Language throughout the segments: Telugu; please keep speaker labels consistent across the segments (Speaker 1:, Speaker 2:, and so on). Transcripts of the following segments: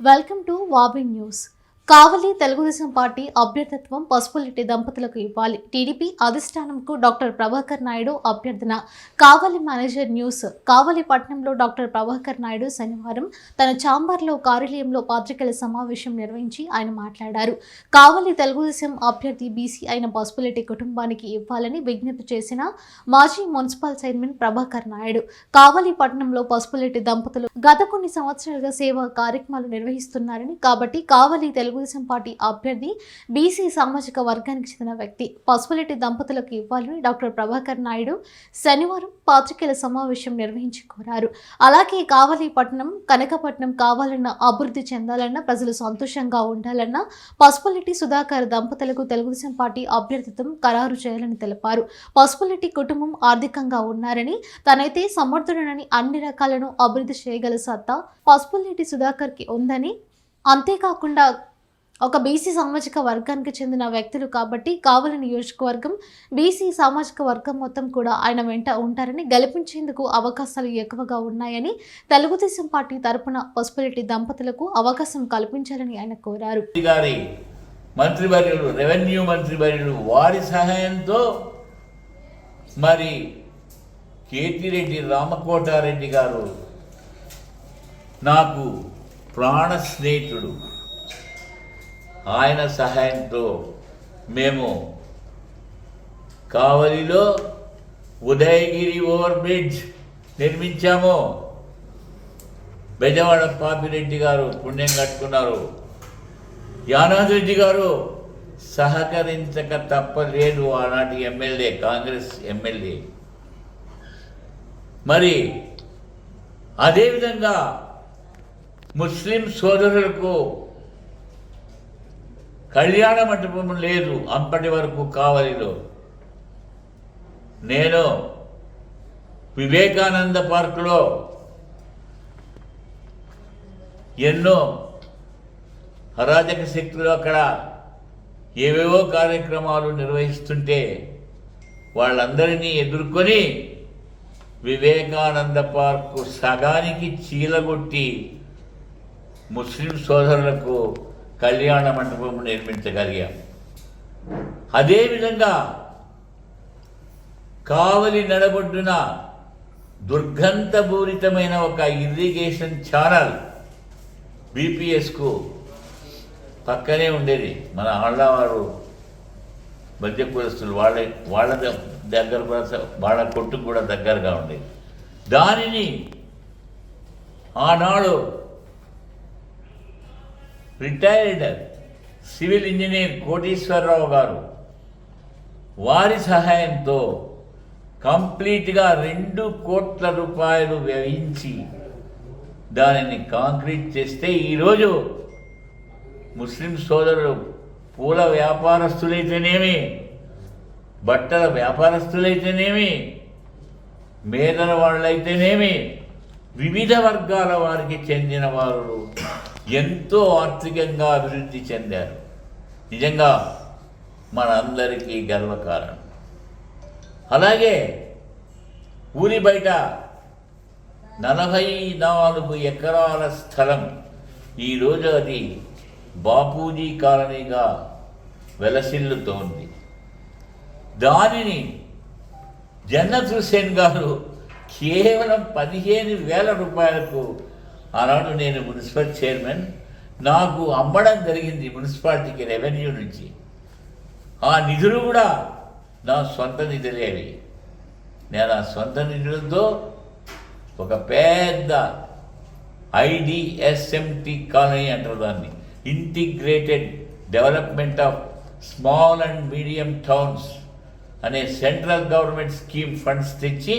Speaker 1: Welcome to Wabi news. Kavali Telugu Desam party అభ్యర్థిత్వం పసుపులెట్టి దంపతులకు ఇవ్వాలి. టీడీపీ అధిష్టానంకు డాక్టర్ ప్రభాకర్ నాయుడు అభ్యర్థన. Kavali manager news. కావలి పట్టణంలో డాక్టర్ ప్రభాకర్ నాయుడు శనివారం తన ఛాంబర్లో కార్యాలయంలో పాత్రికేయుల సమావేశం నిర్వహించి ఆయన మాట్లాడారు. కావలి తెలుగుదేశం అభ్యర్థి బీసీ అయిన పసుపులెట్టి కుటుంబానికి ఇవ్వాలని విజ్ఞప్తి చేసిన మాజీ మున్సిపల్ చైర్మన్ ప్రభాకర్ నాయుడు, కావలి పట్టణంలో పసుపులెట్టి దంపతులు గత కొన్ని సంవత్సరాలుగా సేవా కార్యక్రమాలు నిర్వహిస్తున్నారని, కాబట్టి కావలి తెలుగుదేశం పార్టీ అభ్యర్థి బీసీ సామాజిక వర్గానికి చెందిన వ్యక్తి పసుపులెట్టి దంపతులకు ఇవ్వాలని డాక్టర్ ప్రభాకర్ నాయుడు శనివారం పాత్రికేయుల సమావేశం నిర్వహించి కోరారు. అలాగే కావలి పట్టణం, కనకపట్నం కావాలన్న, అభివృద్ధి చెందాలన్న, ప్రజలు సంతోషంగా ఉండాలన్న పసుపులెట్టి సుధాకర్ దంపతులకు తెలుగుదేశం పార్టీ అభ్యర్థిత్వం ఖరారు చేయాలని తెలిపారు. పసుపులెట్టి కుటుంబం ఆర్థికంగా ఉన్నారని, తనైతే సమర్థుడనని, అన్ని రకాలను అభివృద్ధి చేయగల సత్తా పసుపులెట్టి సుధాకర్కి ఉందని, అంతేకాకుండా ఒక బీసీ సామాజిక వర్గానికి చెందిన వ్యక్తులు కాబట్టి కావలి నియోజకవర్గం బీసీ సామాజిక వర్గం మొత్తం కూడా ఆయన వెంట ఉంటారని, గెలిపించేందుకు అవకాశాలు ఎక్కువగా ఉన్నాయని, తెలుగుదేశం పార్టీ తరపున పసుపులెట్టి దంపతులకు అవకాశం కల్పించాలని ఆయన కోరారు.
Speaker 2: మంత్రివర్యులు, రెవెన్యూ మంత్రివర్యులు వారి సహాయంతో మరి కేతిరెడ్డి రామకోటారెడ్డి గారు నాకు ప్రాణ స్నేహితుడు, ఆయన సహాయంతో మేము కావలిలో ఉదయగిరి ఓవర్ బ్రిడ్జ్ నిర్మించాము. బెజవాడ పాపిరెడ్డి గారు పుణ్యం కట్టుకున్నారు. యానాథ్ రెడ్డి గారు సహకరించక తప్పలేదు, ఆనాటి ఎమ్మెల్యే, కాంగ్రెస్ ఎమ్మెల్యే. మరి అదేవిధంగా ముస్లిం సోదరులకు కళ్యాణ మంటపం లేదు అప్పటి వరకు కావలిలో. నేను వివేకానంద పార్కులో ఎన్నో అరాజక శక్తులు అక్కడ ఏవేవో కార్యక్రమాలు నిర్వహిస్తుంటే వాళ్ళందరినీ ఎదుర్కొని వివేకానంద పార్కు సగానికి చీలగొట్టి ముస్లిం సోదరులకు కళ్యాణ మండపం నిర్మించగలిగాం. అదేవిధంగా కావలి నడబొడ్డున దుర్గంధపూరితమైన ఒక ఇరిగేషన్ ఛానల్ బీపీఎస్కు పక్కనే ఉండేది. మన ఆళ్ళవారు మధ్య కులస్తులు వాళ్ళ దగ్గర కూడా, వాళ్ళ కొట్టుకు కూడా దగ్గరగా ఉండేది. దానిని ఆనాడు రిటైర్డ్ సివిల్ ఇంజనీర్ కోటీశ్వరరావు గారు వారి సహాయంతో కంప్లీట్గా 2 కోట్ల రూపాయలు వ్యయించి దానిని కాంక్రీట్ చేస్తే ఈరోజు ముస్లిం సోదరులు పూల వ్యాపారస్తులైతేనేమి, బట్టల వ్యాపారస్తులైతేనేమి, మేదల వాళ్ళైతేనేమి, వివిధ వర్గాల వారికి చెందిన వారు ఎంతో ఆర్థికంగా అభివృద్ధి చెందారు. నిజంగా మనందరికీ గర్వకారణం. అలాగే ఊరి బయట 44 ఎకరాల స్థలం ఈరోజు అది బాపూజీ కాలనీగా వెలసిల్లుతోంది. దానిని జన్నత్ హుస్సేన్ గారు కేవలం 15,000 రూపాయలకు, ఆనాడు నేను మున్సిపల్ చైర్మన్, నాకు అమ్మడం జరిగింది మున్సిపాలిటీకి రెవెన్యూ నుంచి. ఆ నిధులు కూడా నా సొంత నిధులేవి. నేను ఆ సొంత నిధులతో ఒక పెద్ద IDSMT కాలనీ అంటారు దాన్ని, integrated development of small and medium towns అనే సెంట్రల్ గవర్నమెంట్ స్కీమ్ ఫండ్స్ తెచ్చి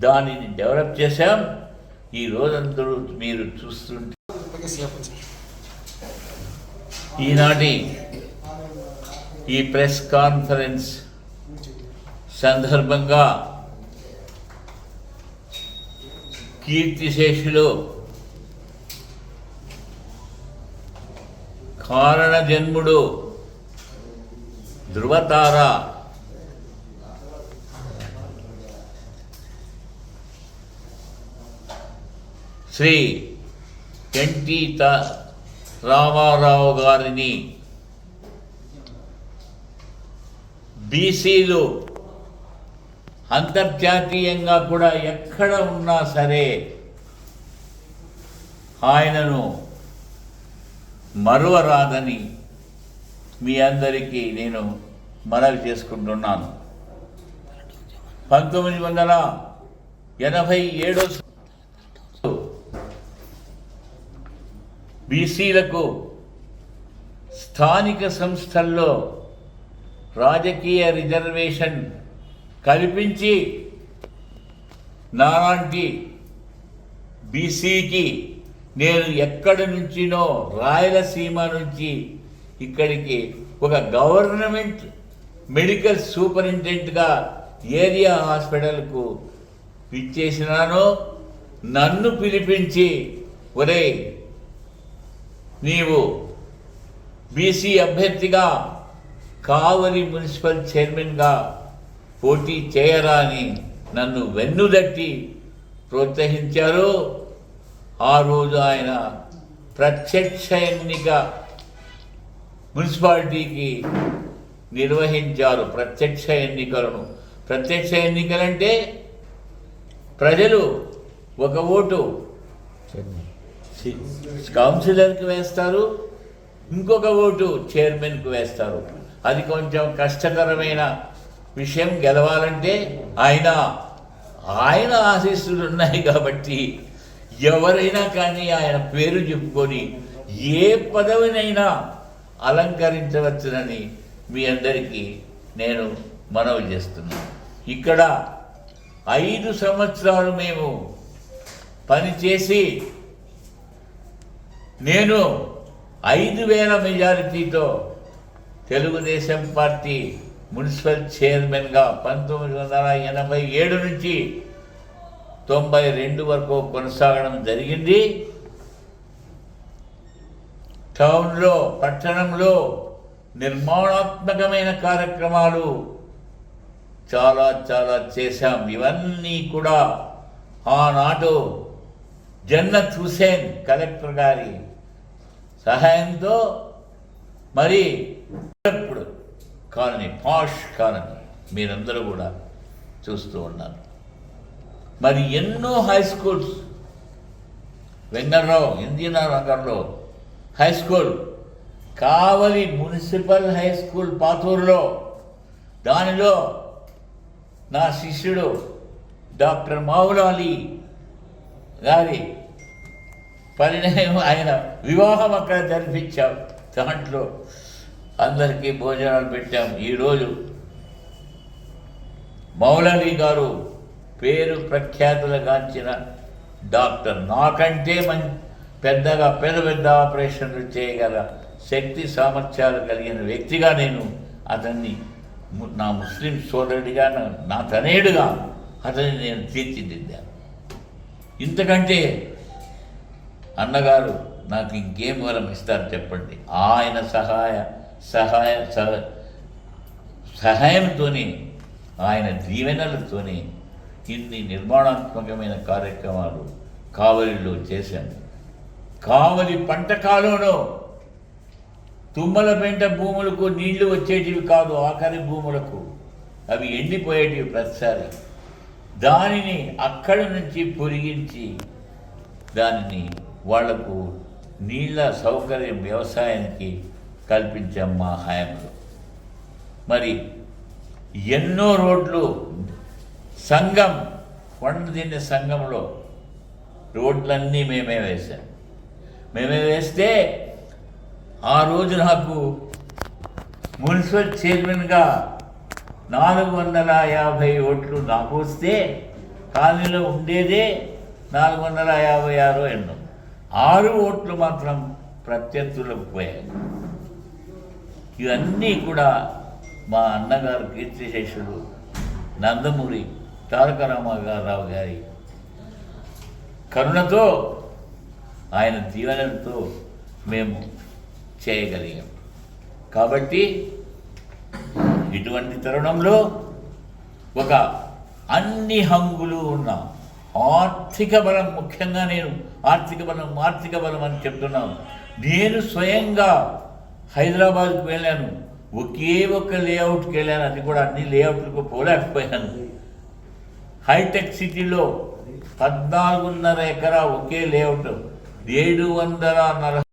Speaker 2: దానిని డెవలప్ చేశాం. ఈ రోజందరూ మీరు చూస్తుంటే ఈనాటి ఈ ప్రెస్ కాన్ఫరెన్స్ సందర్భంగా కీర్తిశేషులు, కారణ జన్ముడు, ధృవతార, శ్రీ ఎన్టీ రామారావు గారిని బీసీలు అంతర్జాతీయంగా కూడా ఎక్కడ ఉన్నా సరే ఆయనను మరువరాదని మీ అందరికీ నేను మనవి చేసుకుంటున్నాను. 1987 బీసీలకు స్థానిక సంస్థల్లో రాజకీయ రిజర్వేషన్ కల్పించి నాలాంటి బీసీకి నేను ఎక్కడి నుంచినో రాయలసీమ నుంచి ఇక్కడికి ఒక గవర్నమెంట్ మెడికల్ సూపరింటెండెంట్గా ఏరియా హాస్పిటల్కు ఇచ్చేసినాను. నన్ను పిలిపించి, ఒరే నీవు బీసీ అభ్యర్థిగా కావలి మున్సిపల్ చైర్మన్గా పోటీ చేయరా అని నన్ను వెన్నుదట్టి ప్రోత్సహించారు. ఆ రోజు ఆయన ప్రత్యక్ష ఎన్నిక మున్సిపాలిటీకి నిర్వహించారు. ప్రత్యక్ష ఎన్నికలంటే ప్రజలు ఒక ఓటు కౌన్సిలర్కి వేస్తారు, ఇంకొక ఓటు చైర్మన్కి వేస్తారు. అది కొంచెం కష్టతరమైన విషయం. గెలవాలంటే ఆయన ఆశీస్సులు ఉన్నాయి కాబట్టి ఎవరైనా కానీ ఆయన పేరు చెప్పుకొని ఏ పదవినైనా అలంకరించవచ్చునని మీ అందరికీ నేను మనవి చేస్తున్నాను. ఇక్కడ 5 సంవత్సరాలు మేము పనిచేసి నేను 5,000 మెజారిటీతో తెలుగుదేశం పార్టీ మున్సిపల్ చైర్మన్గా 1987 నుంచి 92 వరకు కొనసాగడం జరిగింది. టౌన్లో, పట్టణంలో నిర్మాణాత్మకమైన కార్యక్రమాలు చాలా చాలా చేశాం. ఇవన్నీ కూడా ఆనాడు జన్నత్ హుసేన్ కలెక్టర్ గారి సహాయంతో, మరి ఇప్పుడు కాలనీ, పాష్ కాలనీ మీరందరూ కూడా చూస్తూ ఉన్నారు. మరి ఎన్నో హై స్కూల్స్, వెంగళరావు ఇందిరారావు నగర్లో హై స్కూల్, కావలి మున్సిపల్ హై స్కూల్ పాతూరులో, దానిలో నా శిష్యుడు డాక్టర్ మౌలాలి గారి పరిణయం, ఆయన వివాహం అక్కడ జరిపించాం. దాంట్లో అందరికీ భోజనాలు పెట్టాం. ఈరోజు మౌలాలి గారు పేరు ప్రఖ్యాతులుగాంచిన డాక్టర్, నాకంటే పెద్ద పెద్ద ఆపరేషన్లు చేయగల శక్తి సామర్థ్యాలు కలిగిన వ్యక్తిగా నేను అతన్ని నా ముస్లిం సోదరుడిగా, నా తనయుడుగా అతన్ని నేను తీర్చిదిద్దాను. ఇంతకంటే అన్నగారు నాకు ఇంకేం వరం ఇస్తారు చెప్పండి? ఆయన సహాయంతోనే, ఆయన దీవెనలతోనే ఇన్ని నిర్మాణాత్మకమైన కార్యక్రమాలు కావలిలో చేశాను. కావలి పంట కాలంలో తుమ్మలపెంట భూములకు నీళ్లు వచ్చేటివి కాదు, ఆఖరి భూములకు అవి ఎండిపోయేటివి ప్రతిసారి. దానిని అక్కడి నుంచి పొరిగించి దానిని వాళ్లకు నీళ్ళ సౌకర్యం వ్యవసాయానికి కల్పించాం మా హయాంలో. మరి ఎన్నో రోడ్లు, సంఘం, కొండదిన్నె సంఘంలో రోడ్లన్నీ మేమే వేశాం. మేమే వేస్తే ఆ రోజు నాకు మున్సిపల్ చైర్మన్గా 450 ఓట్లు నాకు వస్తే, కాలనీలో ఉండేదే 456 ఎన్నో, 6 ఓట్లు మాత్రం ప్రత్యర్థులకు పోయాయి. ఇవన్నీ కూడా మా అన్నగారు కీర్తిశేషుడు నందమూరి తారక రామారావు గారి కరుణతో, ఆయన దీవెనలతో మేము చేయగలిగాం. కాబట్టి ఇటువంటి తరుణంలో ఒక అన్ని హంగులు ఉన్న ఆర్థిక బలం, ముఖ్యంగా నేను ఆర్థిక బలం అని చెప్తున్నాం. నేను స్వయంగా హైదరాబాద్కి వెళ్ళాను, ఒకే ఒక్క లేఅవుట్కి వెళ్ళాను, అది కూడా అన్ని లేఅవుట్లకు పోలేకపోయాను. హైటెక్ సిటీలో 14.5 ఎకరా ఒకే లేఅవుట్, 740